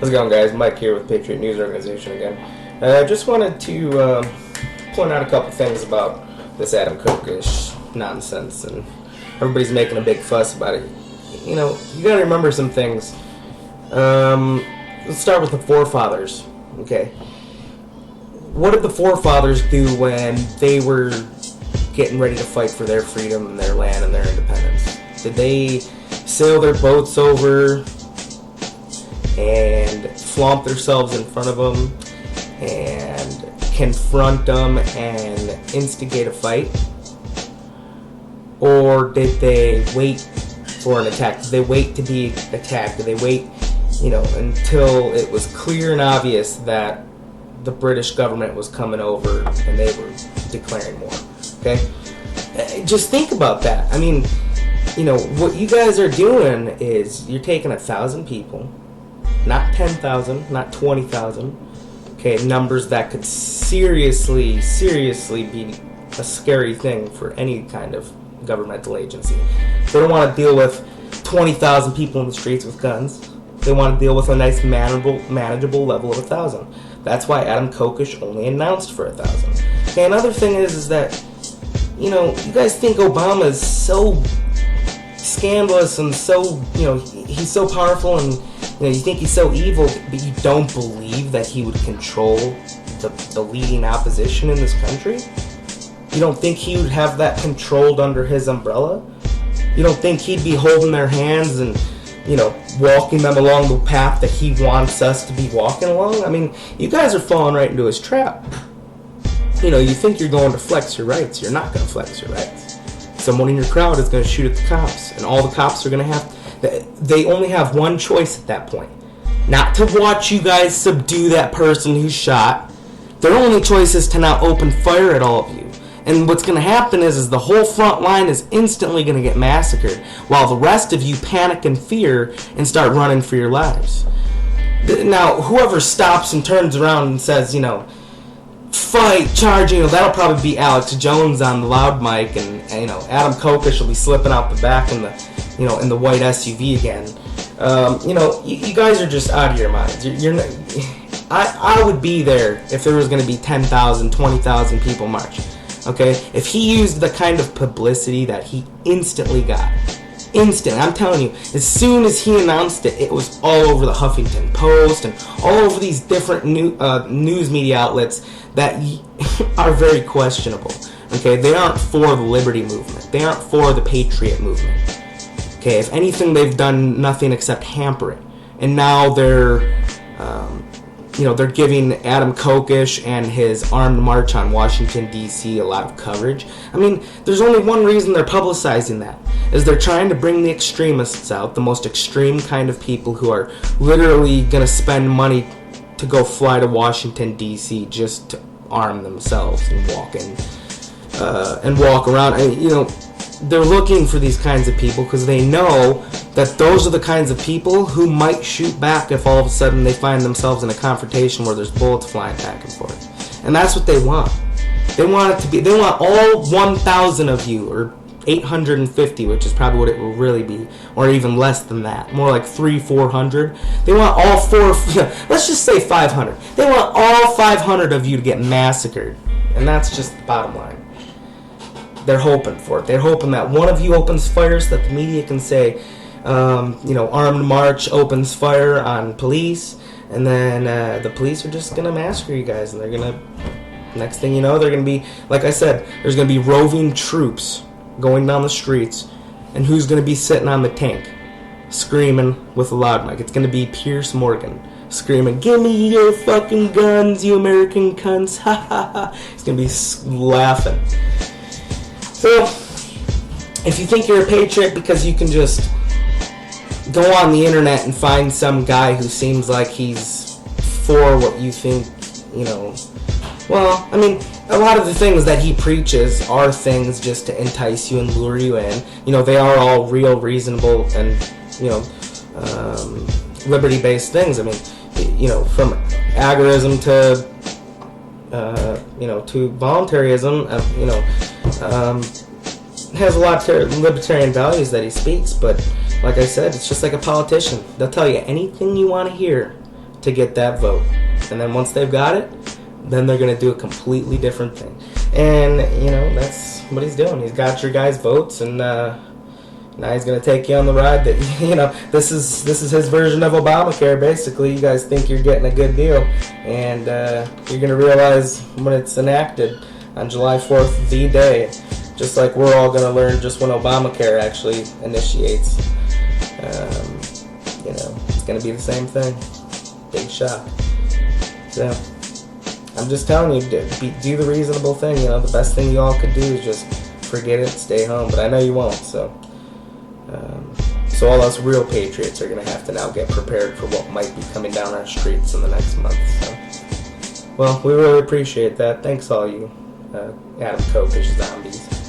How's it going, guys? Mike here with Patriot News Organization again. I just wanted to point out a couple things about this Adam Kokesh nonsense, and everybody's making a big fuss about it. You know, you gotta remember some things. Let's start with the forefathers, okay? What did the forefathers do when they were getting ready to fight for their freedom and their land and their independence? Did they sail their boats over and flaunt themselves in front of them and confront them and instigate a fight? Or did they wait for an attack? Did they wait to be attacked? Did they wait, until it was clear and obvious that the British government was coming over and they were declaring war? Okay? Just think about that. I mean, what you guys are doing is you're taking 1,000 people, not 10,000, not 20,000, okay, numbers that could seriously be a scary thing for any kind of governmental agency. They don't want to deal with 20,000 people in the streets with guns. They want to deal with a nice manageable level of 1,000. That's why Adam Kokesh only announced for 1,000. Okay, another thing is that, you guys think Obama is so scandalous and so, he's so powerful, and you think he's so evil, but you don't believe that he would control the leading opposition in this country? You don't think he would have that controlled under his umbrella? You don't think he'd be holding their hands and, walking them along the path that he wants us to be walking along? I mean, you guys are falling right into his trap. You think you're going to flex your rights. You're not going to flex your rights. Someone in your crowd is going to shoot at the cops, and all the cops are going to they only have one choice at that point. Not to watch you guys subdue that person who's shot. Their only choice is to now open fire at all of you. And what's going to happen is the whole front line is instantly going to get massacred, while the rest of you panic and fear and start running for your lives. Now, whoever stops and turns around and says, fight, charge, that'll probably be Alex Jones on the loud mic, and Adam Kokesh will be slipping out the back in the white SUV again. You guys are just out of your minds. You're not, I would be there if there was going to be 10,000, 20,000 people march. Okay, if he used the kind of publicity that he instantly got, I'm telling you, as soon as he announced it, it was all over the Huffington Post and all over these different news media outlets that are very questionable. Okay, they aren't for the liberty movement. They aren't for the patriot movement. Okay, if anything, they've done nothing except hamper it. And now they're giving Adam Kokesh and his armed march on Washington, D.C. a lot of coverage. I mean, there's only one reason they're publicizing that, is they're trying to bring the extremists out, the most extreme kind of people who are literally going to spend money to go fly to Washington, D.C. just to arm themselves and walk around. They're looking for these kinds of people because they know that those are the kinds of people who might shoot back if all of a sudden they find themselves in a confrontation where there's bullets flying back and forth. And that's what they want. They want all 1,000 of you, or 850, which is probably what it will really be, or even less than that, more like 400. They want all let's just say 500. They want all 500 of you to get massacred, and that's just the bottom line. They're hoping for it. They're hoping that one of you opens fire so that the media can say, armed march opens fire on police, and then the police are just going to massacre you guys, and they're going to, next thing you know, they're going to be, like I said, there's going to be roving troops going down the streets, and who's going to be sitting on the tank screaming with a loud mic? It's going to be Pierce Morgan screaming, "Give me your fucking guns, you American cunts!" Ha ha ha. He's going to be laughing. So, if you think you're a patriot because you can just go on the internet and find some guy who seems like he's for what you think, well, I mean, a lot of the things that he preaches are things just to entice you and lure you in. They are all real, reasonable, and, liberty-based things. I mean, from agorism to voluntarism, has a lot of libertarian values that he speaks, but like I said, it's just like a politician. They'll tell you anything you want to hear to get that vote. And then once they've got it, then they're going to do a completely different thing. And, that's what he's doing. He's got your guys' votes, and now he's going to take you on the ride that, this is his version of Obamacare, basically. You guys think you're getting a good deal, and you're going to realize when it's enacted on July 4th, the day, just like we're all going to learn just when Obamacare actually initiates. It's going to be the same thing. Big shock. So, I'm just telling you, do the reasonable thing. The best thing you all could do is just forget it, stay home. But I know you won't, so all us real patriots are going to have to now get prepared for what might be coming down our streets in the next month. So, well, we really appreciate that. Thanks all you Adam Kokesh zombies.